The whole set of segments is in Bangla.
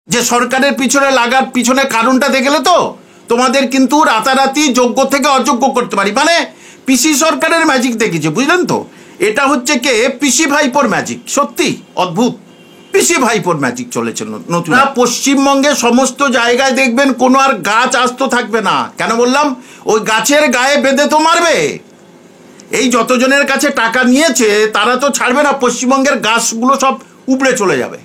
যে সরকারের পিছনে লাগার পিছনে কারণটা দেখলে তো তোমাদের কিন্তু রাতারাতি যোগ্য থেকে অযোগ্য করতে পারি, মানে পিসি সরকারের ম্যাজিক দেখেছে, বুঝলেন তো? এটা হচ্ছে কে পিসি ভাইপোর ম্যাজিক, সত্যি অদ্ভুত পিসি ভাইপোর ম্যাজিক চলেছে নতুন। পশ্চিমবঙ্গে সমস্ত জায়গায় দেখবেন কোনো আর গাছ আস্ত থাকবে না। কেন বললাম? ওই গাছের গায়ে বেঁধে তো মারবে। এই যতজনের কাছে টাকা নিয়েছে তারা তো ছাড়বে না, পশ্চিমবঙ্গের গাছগুলো সব উপড়ে চলে যাবে,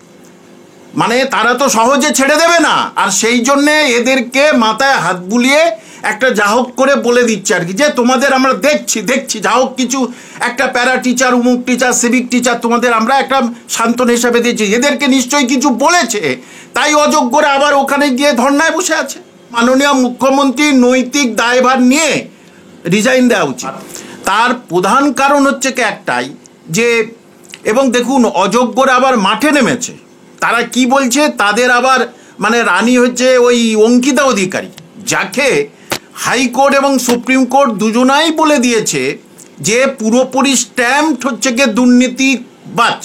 মানে তারা তো সহজে ছেড়ে দেবে না। আর সেই জন্যে এদেরকে মাথায় হাত বুলিয়ে একটা যা হোক করে বলে দিচ্ছে আর কি, যে তোমাদের আমরা দেখছি যা হোক কিছু একটা প্যারা টিচার, উমুক টিচার, সিভিক টিচার তোমাদের আমরা একটা সান্ত্বনা হিসাবে দিয়েছি। এদেরকে নিশ্চয়ই কিছু বলেছে, তাই অযোগ্যরা আবার ওখানে গিয়ে ধর্নায় বসে আছে। মাননীয় মুখ্যমন্ত্রীর নৈতিক দায়ভার নিয়ে রিজাইন দেওয়া উচিত। তার প্রধান কারণ হচ্ছে কি একটাই, যে এবং দেখুন অযোগ্যরা আবার মাঠে নেমেছে। তারা কি বলছে? তাদের আবার মানে রানী হচ্ছে ওই অঙ্কিতা অধিকারী, যাকে হাইকোর্ট এবং সুপ্রিম কোর্ট দুজনাই বলে দিয়েছে যে পুরোপুরি স্ট্যাম্পড হচ্ছে গিয়ে দুর্নীতিবাজ,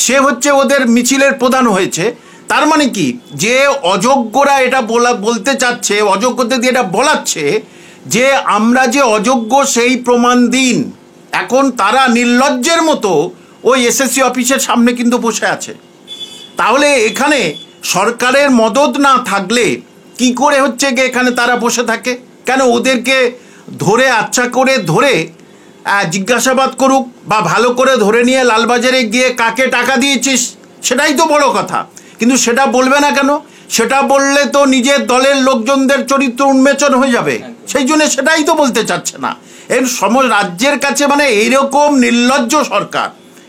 সে হচ্ছে ওদের মিছিলের প্রধান হয়েছে। তার মানে কি, যে অযোগ্যরা এটা বলতে চাচ্ছে, অযোগ্যদের দিয়ে এটা বলাচ্ছে যে আমরা যে অযোগ্য সেই প্রমাণ দিন। এখন তারা নির্লজ্জের মতো ওই এসএসসি অফিসের সামনে কিন্তু বসে আছে। তাহলে এখানে সরকারের মদত না থাকলে কি করে হচ্ছে গিয়ে এখানে তারা বসে থাকে? কেন ওদেরকে ধরে আচ্ছা করে ধরে জিজ্ঞাসাবাদ করুক, বা ভালো করে ধরে নিয়ে লালবাজারে গিয়ে কাকে টাকা দিয়েছিস সেটাই তো বড় কথা। কিন্তু সেটা বলবে না কেন? সেটা বললে তো নিজের দলের লোকজনদের চরিত্র উন্মোচন হয়ে যাবে, সেই জন্য সেটাই তো বলতে চাচ্ছে না। এর রাজ্যের কাছে মানে এইরকম নির্লজ্জ সরকার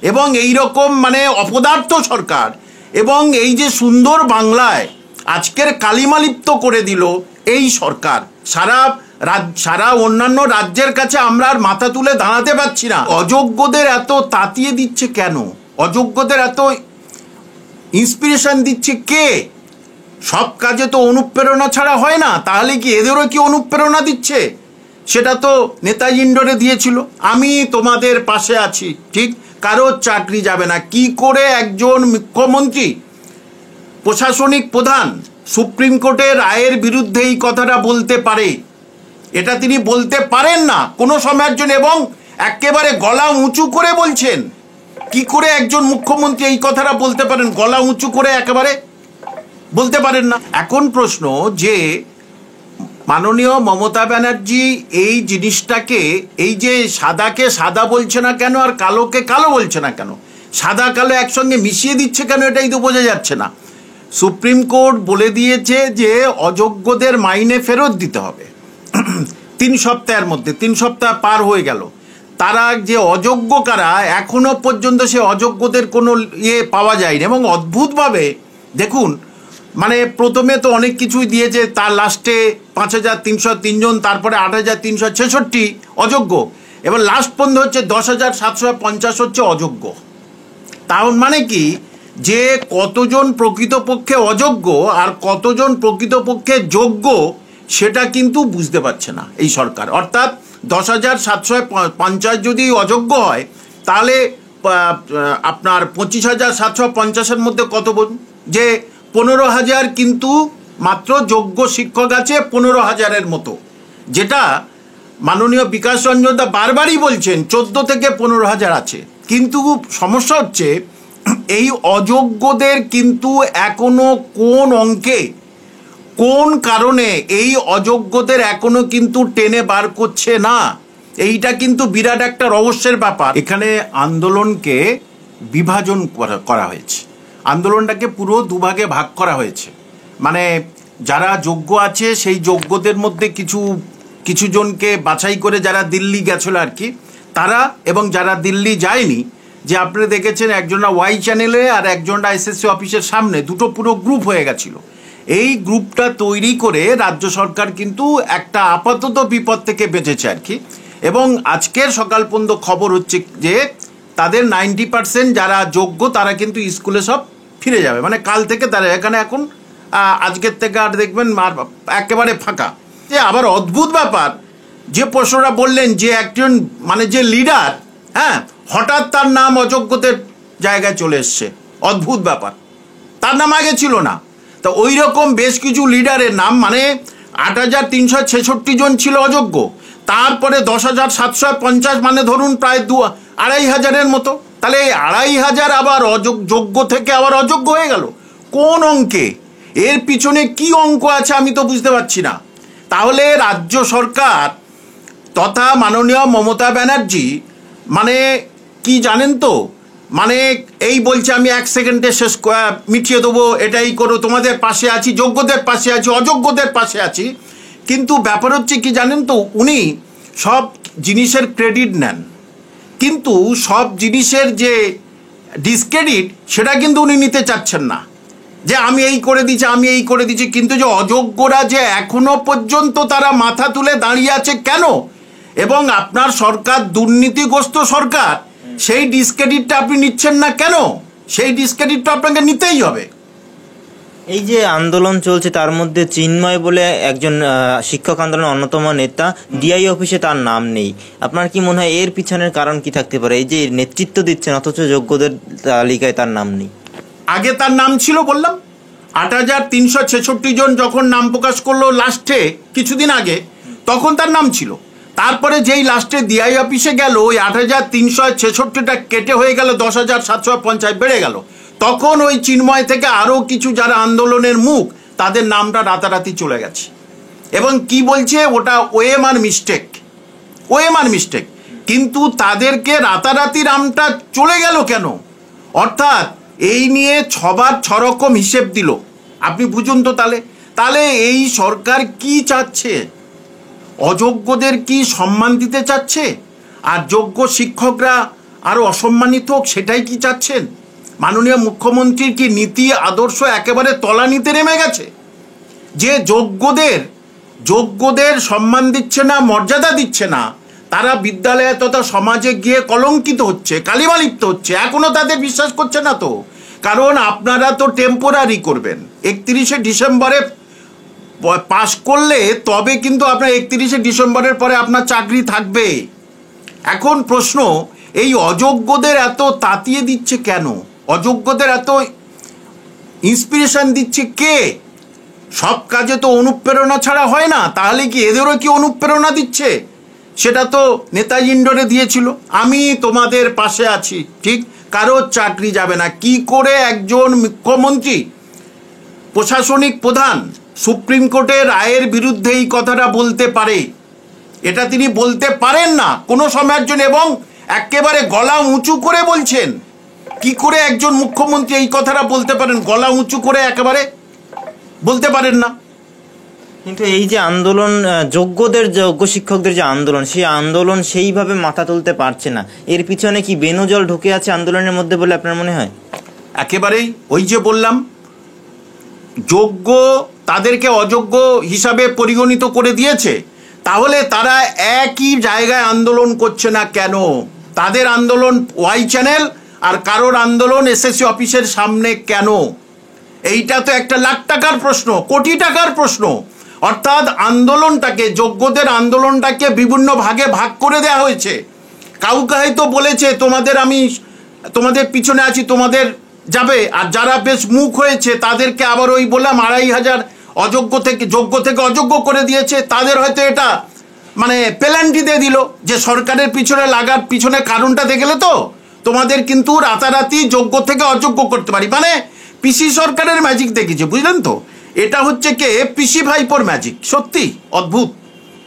এবং এইরকম মানে অপদার্থ সরকার, এবং এই যে সুন্দর বাংলায় আজকের কালিমালিপ্ত করে দিল এই সরকার, সারা অন্যান্য রাজ্যের কাছে আমরা আর মাথা তুলে দাঁড়াতে পারছি না। অযোগ্যদের এত তাতিয়ে দিচ্ছে কেন? অযোগ্যদের এত ইন্সপিরেশন দিচ্ছে কে? সব কাজে তো অনুপ্রেরণা ছাড়া হয় না, তাহলে কি এদেরও কি অনুপ্রেরণা দিচ্ছে? সেটা তো নেতাজি ইন্ডোরে দিয়েছিল, আমি তোমাদের পাশে আছি, ঠিক কারোর চাকরি যাবে না। কি করে একজন মুখ্যমন্ত্রী, প্রশাসনিক প্রধান, সুপ্রিম কোর্টের রায়ের বিরুদ্ধে এই কথাটা বলতে পারে? এটা তিনি বলতে পারেন না কোনো সময়ের জন্য, এবং একেবারে গলা উঁচু করে বলছেন। কি করে একজন মুখ্যমন্ত্রী এই কথাটা বলতে পারেন? গলা উঁচু করে একেবারে বলতে পারেন না। এখন প্রশ্ন যে মাননীয় মমতা ব্যানার্জি এই জিনিসটাকে, এই যে সাদাকে সাদা বলছে না কেন আর কালোকে কালো বলছে না কেন, সাদা কালো একসঙ্গে মিশিয়ে দিচ্ছে কেন, এটাই তো বোঝা যাচ্ছে না। সুপ্রিম কোর্ট বলে দিয়েছে যে অযোগ্যদের মাইনে ফেরত দিতে হবে 3 সপ্তাহের মধ্যে। 3 সপ্তাহ পার হয়ে গেল, তারা যে অযোগ্য কারা এখনো পর্যন্ত সে অযোগ্যদের কোনো পাওয়া যায়নি। এবং অদ্ভুতভাবে দেখুন, মানে প্রথমে তো অনেক কিছুই দিয়েছে, তার লাস্টে 5303 জন, তারপরে 8366 অযোগ্য, এবার লাস্ট পর্যন্ত হচ্ছে 10,750 হচ্ছে অযোগ্য। তার মানে কি, যে কতজন প্রকৃতপক্ষে অযোগ্য আর কতজন প্রকৃতপক্ষে যোগ্য সেটা কিন্তু বুঝতে পারছে না এই সরকার। অর্থাৎ 10,750 যদি অযোগ্য হয়, তাহলে আপনার 25,750-এর মধ্যে কত বলুন, যে 15,000 কিন্তু মাত্র যোগ্য শিক্ষক আছে 15,000-এর মতো, যেটা মাননীয় বিকাশ রঞ্জন দা বারবারই বলছেন 14 থেকে 15,000 আছে। কিন্তু সমস্যা হচ্ছে এই অযোগ্যদের কিন্তু এখনো কোন অঙ্কে, কোন কারণে এই অযোগ্যদের এখনো কিন্তু টেনে বার করছে না, এইটা কিন্তু বিরাট একটা রহস্যের ব্যাপার। এখানে আন্দোলনকে বিভাজন করা হয়েছে, আন্দোলনটাকে পুরো দুভাগে ভাগ করা হয়েছে। মানে যারা যোগ্য আছে সেই যোগ্যদের মধ্যে কিছু জনকে বাছাই করে যারা দিল্লি গেছিল আর কি, তারা, এবং যারা দিল্লি যায়নি, যে আপনি দেখেছেন একজনরা ওয়াই চ্যানেলে আর একজনরা এসএসসি অফিসের সামনে, দুটো পুরো গ্রুপ হয়ে গেছিল। এই গ্রুপটা তৈরি করে রাজ্য সরকার কিন্তু একটা আপাতত বিপদ থেকে বেঁচেছে আর কি। এবং আজকের সকাল পর্যন্ত খবর হচ্ছে যে তাদের 90% যারা যোগ্য তারা কিন্তু স্কুলে সব ফিরে যাবে, মানে কাল থেকে তারা এখানে এখন আজকের থেকে আর দেখবেন একেবারে ফাঁকা। যে আবার অদ্ভুত ব্যাপার, যে প্রশ্নটা বললেন যে একজন মানে যে লিডার, হ্যাঁ, হঠাৎ তার নাম অযোগ্যদের জায়গায় চলে এসছে, অদ্ভুত ব্যাপার। তার নাম আগে ছিল না, তা ওই রকম বেশ কিছু লিডারের নাম, মানে 8,366 জন ছিল অযোগ্য, তারপরে 10,750, মানে ধরুন প্রায় 2,500-এর মতো। তাহলে এই 2,500 আবার যোগ্য থেকে আবার অযোগ্য হয়ে গেল কোন অঙ্কে? এর পিছনে কি অঙ্ক আছে আমি তো বুঝতে পারছি না। তাহলে রাজ্য সরকার তথা মাননীয় মমতা ব্যানার্জি মানে কি জানেন তো, মানে এই বলছে আমি 1 সেকেন্ডে শেষ মিটিয়ে দেবো, এটাই করো, তোমাদের পাশে আছি, যোগ্যদের পাশে আছি, অযোগ্যদের পাশে আছি। কিন্তু ব্যাপার হচ্ছে কি জানেন তো, উনি সব জিনিসের ক্রেডিট নেন, কিন্তু সব জিনিসের যে ডিসক্রেডিট সেটা কিন্তু উনি নিতে চাচ্ছেন না, যে আমি এই করে দিচ্ছি, আমি এই করে দিচ্ছি। কিন্তু যে অযোগ্যরা যে এখনো পর্যন্ত তারা মাথা তুলে দাঁড়িয়ে আছে কেন, এবং আপনার সরকার দুর্নীতিগ্রস্ত সরকার, সেই ডিসক্রেডিটটা আপনি নিচ্ছেন না কেন? সেই ডিসক্রেডিটটা আপনাকে নিতেই হবে। এই যে আন্দোলন চলছে তার মধ্যে চিন্ময় বলে একজন শিক্ষক আন্দোলনের অন্যতম নেতা, ডিআই অফিসে তার নাম নেই। আপনার কি মনে হয় এর পিছনের কারণ কি থাকতে পারে? এই যে নেতৃত্ব দিচ্ছেন অথচ যোগ্যদের তালিকায় তার নাম নেই। আগে তার নাম ছিল, বললাম 8,366 জন যখন নাম প্রকাশ করলো লাস্টে কিছুদিন আগে, তখন তার নাম ছিল। তারপরে যেই লাস্টে ডিআই অফিসে গেল, ওই 8,366টা কেটে হয়ে গেল 10,750 বেড়ে গেল। তখন ওই চিন্ময় থেকে আরও কিছু যারা আন্দোলনের মুখ, তাদের নামটা রাতারাতি চলে গেছে। এবং কি বলছে, ওটা ওএমআর মিস্টেক। কিন্তু তাদেরকে রাতারাতি নামটা চলে গেল কেন? অর্থাৎ এই নিয়ে ছবার ছরকম হিসেব দিল। আপনি বুঝুন তো, তাহলে এই সরকার কি চাচ্ছে? অযোগ্যদের কি সম্মান দিতে চাচ্ছে, আর যোগ্য শিক্ষকরা আরো অসম্মানিত হোক, সেটাই কি চাচ্ছেন? মাননীয় মুখ্যমন্ত্রীর কি নীতি আদর্শ একেবারে তলানিতে নেমে গেছে, যে যোগ্যদের সম্মান দিচ্ছে না, মর্যাদা দিচ্ছে না, তারা বিদ্যালয়ে তথা সমাজে গিয়ে কলঙ্কিত হচ্ছে, কালিমালিপ্ত হচ্ছে? এখনো তাদের বিশ্বাস করছে না তো, কারণ আপনারা তো টেম্পোরারি করবেন। 31শে ডিসেম্বরে পাশ করলে তবে কিন্তু আপনার 31শে ডিসেম্বরের পরে আপনার চাকরি থাকবে। এখন প্রশ্ন, এই অযোগ্যদের এত তাতিয়ে দিচ্ছে কেন? অযোগ্যদের এত ইন্সপিরেশন দিচ্ছে কে? সব কাজে তো অনুপ্রেরণা ছাড়া হয় না, তাহলে কি এদেরও কি অনুপ্রেরণা দিচ্ছে? সেটা তো নেতাজি ইন্ডোরে দিয়েছিল, আমি তোমাদের পাশে আছি, ঠিক, কারোর চাকরি যাবে না। কি করে একজন মুখ্যমন্ত্রী, প্রশাসনিক প্রধান, সুপ্রিম কোর্টের রায়ের বিরুদ্ধে এই কথাটা বলতে পারে? এটা তিনি বলতে পারেন না কোনো সময়ের জন্য, এবং একেবারে গলা উঁচু করে বলছেন। কি করে একজন মুখ্যমন্ত্রী এই কথাটা বলতে পারেন? গলা উঁচু করে একেবারে বলতে পারেন না। কিন্তু এই যে আন্দোলন, যোগ্য শিক্ষকদের যে আন্দোলন, সেই আন্দোলন সেইভাবে মাথা তুলতে পারছে না। এর পিছনে কি বেনজল ঢুকে আছে আন্দোলনের মধ্যে বলে আপনার মনে হয়? একেবারেই, ওই যে বললাম, যোগ্য তাদেরকে অযোগ্য হিসাবে পরিগণিত করে দিয়েছে। তাহলে তারা একই জায়গায় আন্দোলন করছে না কেন? তাদের আন্দোলন ওয়াই চ্যানেল, আর কারোর আন্দোলন এসএসসি অফিসের সামনে কেন? এইটা তো একটা লাখ টাকার প্রশ্ন, কোটি টাকার প্রশ্ন। অর্থাৎ আন্দোলনটাকে, যোগ্যদের আন্দোলনটাকে বিভিন্ন ভাগে ভাগ করে দেওয়া হয়েছে। কাউকে হয়তো বলেছে তোমাদের পিছনে আছি, তোমাদের যাবে, আর যারা বেশ মুখ হয়েছে তাদেরকে আবার ওই বললাম 2,500 যোগ্য থেকে অযোগ্য করে দিয়েছে। তাদের হয়তো এটা মানে পেনাল্টি দিয়ে দিল, যে সরকারের পিছনে কারণটা দেখলে তো তোমাদের কিন্তু রাতারাতি যোগ্য থেকে অযোগ্য করতে পারি, মানে পিসি সরকারের ম্যাজিক দেখেছে, বুঝলেন তো? এটা হচ্ছে কে পিসি ভাইপোর ম্যাজিক, সত্যি অদ্ভুত।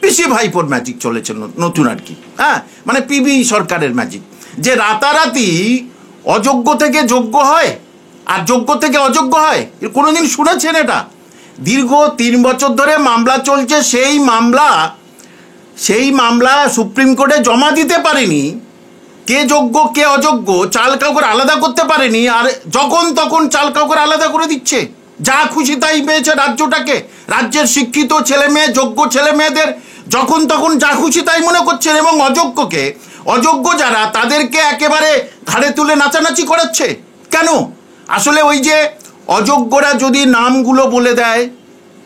পিসি ভাইপোর ম্যাজিক চলেছে নতুন আর কি, হ্যাঁ, মানে পিবি সরকারের ম্যাজিক, যে রাতারাতি অযোগ্য থেকে যোগ্য হয় আর যোগ্য থেকে অযোগ্য হয়। কোনোদিন শুনেছেন এটা? দীর্ঘ 3 বছর ধরে মামলা চলছে, সেই মামলা সুপ্রিম কোর্টে জমা দিতে পারেনি। কে যোগ্য কে অযোগ্য চাল কাউকে আলাদা করতে পারেনি, আর যখন তখন চাল কাউকে আলাদা করে দিচ্ছে, যা খুশি তাই পেয়েছে রাজ্যটাকে। রাজ্যের শিক্ষিত ছেলে মেয়ে, যোগ্য ছেলে মেয়েদের যখন তখন যা খুশি তাই মনে করছেন, এবং অযোগ্য যারা, তাদেরকে একেবারে ঘাড়ে তুলে নাচানাচি করাচ্ছে কেন? আসলে ওই যে অযোগ্যরা যদি নামগুলো বলে দেয়,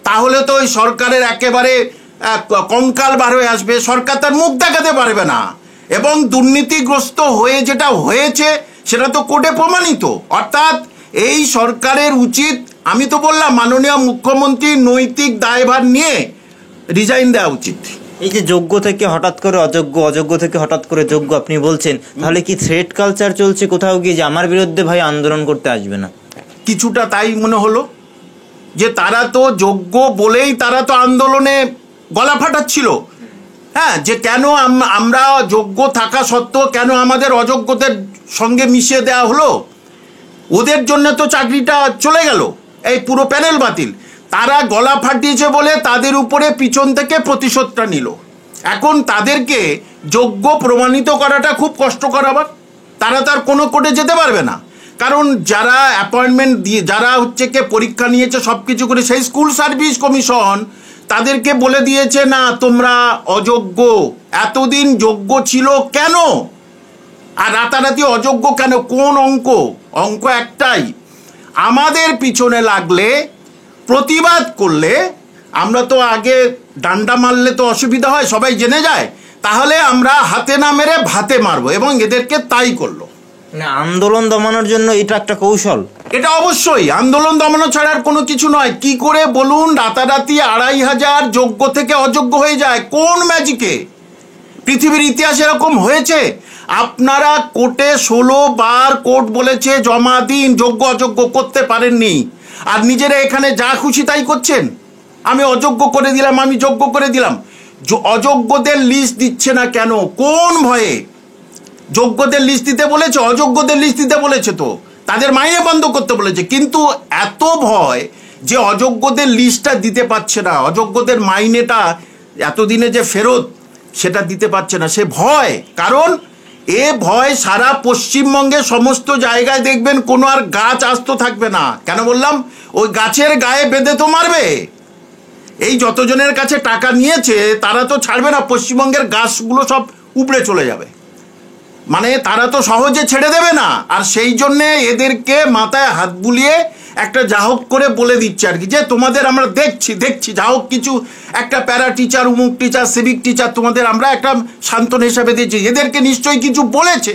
তাহলে তো ওই সরকারের একেবারে কঙ্কাল বার হয়ে আসবে, সরকার তার মুখ দেখাতে পারবে না, এবং দুর্নীতিগ্রস্ত হয়ে যেটা হয়েছে সেটা তো কোর্টে প্রমাণিত। অর্থাৎ এই সরকারের উচিত আমি তো বললাম মাননীয় মুখ্যমন্ত্রী নৈতিক দায়ভার নিয়ে রিজাইন দেওয়া উচিত। এই যে যোগ্য থেকে হঠাৎ করে অযোগ্য, অযোগ্য থেকে হঠাৎ করে যোগ্য আপনি বলছেন, তাহলে কি থ্রেট কালচার চলছে কোথাও গিয়ে যে আমার বিরুদ্ধে ভাই আন্দোলন করতে আসবে না? কিছুটা তাই মনে হলো, যে তারা তো যোগ্য বলেই তারা তো আন্দোলনে গলা ফাটাচ্ছিল। হ্যাঁ, যে কেন আমরা যোগ্য থাকা সত্ত্বেও কেন আমাদের অযোগ্যদের সঙ্গে মিশিয়ে দেওয়া হলো, ওদের জন্য তো চাকরিটা চলে গেল, এই পুরো প্যানেল বাতিল। তারা গলা ফাটিয়েছে বলে তাদের উপরে পিছন থেকে প্রতিশোধটা নিল। এখন তাদেরকে যোগ্য প্রমাণিত করাটা খুব কষ্টকর। আবার তারা তার কোনো কোর্টে যেতে পারবে না, কারণ যারা অ্যাপয়েন্টমেন্ট দিয়ে যারা হচ্ছে কে পরীক্ষা নিয়েছে সব কিছু করে, সেই স্কুল সার্ভিস কমিশন তাদেরকে বলে দিয়েছে না তোমরা অযোগ্য, এতদিন যোগ্য ছিল কেন, আর রাতারাতি অযোগ্য কেন, কোন অঙ্ক? অঙ্ক একটাই, আমাদের পিছনে লাগলে প্রতিবাদ করলে, আমরা তো আগে ডান্ডা মারলে তো অসুবিধা হয়, সবাই জেনে যায়, তাহলে আমরা হাতে না মেরে ভাতে মারবো, এবং এদেরকে তাই করলো। মানে আন্দোলন দমানোর জন্য এটা একটা কৌশল। এটা অবশ্যই আন্দোলন দমানো ছাড়া আর কোনো কিছু নয়। কি করে বলুন রাতারাতি 2500 যোগ্য থেকে অযোগ্য হয়ে যায়? কোন ম্যাজিকে? পৃথিবীর ইতিহাস এরকম হয়েছে? আপনারা কোর্টে 16 বার কোর্ট বলেছে জমা দিন, যোগ্য অযোগ্য করতে পারেননি, আর নিজেরা এখানে যা খুশি তাই করছেন। আমি অযোগ্য করে দিলাম, আমি যোগ্য করে দিলাম। অযোগ্যদের লিস্ট দিচ্ছে না কেন? কোন ভয়ে? যোগ্যদের লিস্ট দিতে বলেছে, অযোগ্যদের লিস্ট দিতে বলেছে, তো তাদের মাইনে বন্ধ করতে বলেছে, কিন্তু এত ভয় যে অযোগ্যদের লিস্টটা দিতে পারছে না, অযোগ্যদের মাইনেটা এতদিনে যে ফেরত সেটা দিতে পারছে না, সে ভয়। কারণ এ ভয় সারা পশ্চিমবঙ্গে সমস্ত জায়গায় দেখবেন কোনো আর গাছ আস্ত থাকবে না। কেন বললাম? ওই গাছের গায়ে বেঁধে তো মারবে। এই যতজনের কাছে টাকা নিয়েছে তারা তো ছাড়বে না, পশ্চিমবঙ্গের গাছগুলো সব উপড়ে চলে যাবে, মানে তারা তো সহজে ছেড়ে দেবে না। আর সেই জন্যে এদেরকে মাথায় হাত বুলিয়ে একটা যা হোক করে বলে দিচ্ছে আর কি, যে তোমাদের আমরা দেখছি যা হোক কিছু একটা প্যারা টিচার, উমুক টিচার, সিভিক টিচার, তোমাদের আমরা একটা সান্ত্বনা হিসাবে দিয়েছি। এদেরকে নিশ্চয়ই কিছু বলেছে,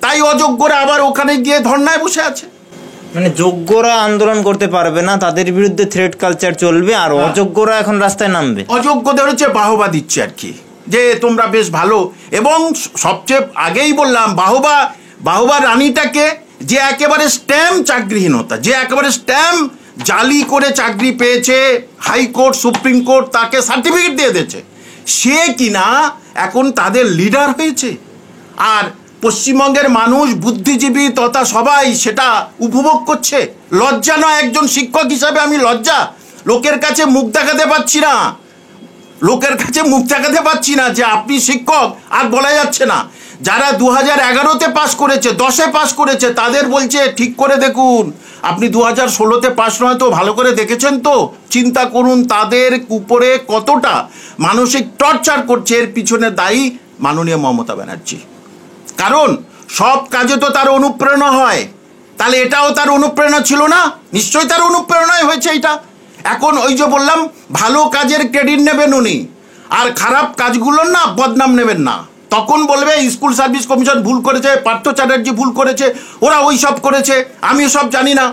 তাই অযোগ্যরা আবার ওখানে গিয়ে ধর্নায় বসে আছে। মানে যোগ্যরা আন্দোলন করতে পারবে না, তাদের বিরুদ্ধে থ্রেট কালচার চলবে, আর অযোগ্যরা এখন রাস্তায় নামবে। অযোগ্যদের হচ্ছে বাহবা দিচ্ছে আর কি, যে তোমরা বেশ ভালো। এবং সবচেয়ে আগেই বললাম বাহবা রানীটাকে, যে একেবারে স্ট্যাম্প চাকরিহীনতা, যে একেবারে স্ট্যাম্প জালি করে চাকরি পেয়েছে, হাইকোর্ট সুপ্রিম কোর্ট তাকে সার্টিফিকেট দিয়ে দিয়েছে, সে কিনা এখন তাদের লিডার হয়েছে। আর পশ্চিমবঙ্গের মানুষ, বুদ্ধিজীবী তথা সবাই সেটা উপভোগ করছে। লজ্জা নয়? একজন শিক্ষক হিসাবে আমি লজ্জা, লোকের কাছে মুখ দেখাতে পারছি না, যে আপনি শিক্ষক, আর বলা যাচ্ছে না। যারা 2011-তে পাস করেছে, 10-এ পাস করেছে, তাদের বলছে ঠিক করে দেখুন, আপনি 2016-তে পাস নয় তো, ভালো করে দেখেছেন তো? চিন্তা করুন তাদের উপরে কতটা মানসিক টর্চার করছে। এর পিছনে দায়ী মাননীয় মমতা ব্যানার্জি। কারণ সব কাজে তো তার অনুপ্রেরণা হয়, তাহলে এটাও তার অনুপ্রেরণা ছিল না? নিশ্চয়ই তার অনুপ্রেরণাই হয়েছে এটা। এখন ওই যে বললাম, ভালো কাজের ক্রেডিট নেবেন উনি, আর খারাপ কাজগুলোর না বদনাম নেবেন না। তখন বলবে স্কুল সার্ভিস কমিশন ভুল করেছে, পার্থ চ্যাটার্জি ভুল করেছে, ওরা ওই সব করেছে, আমি সব জানি না।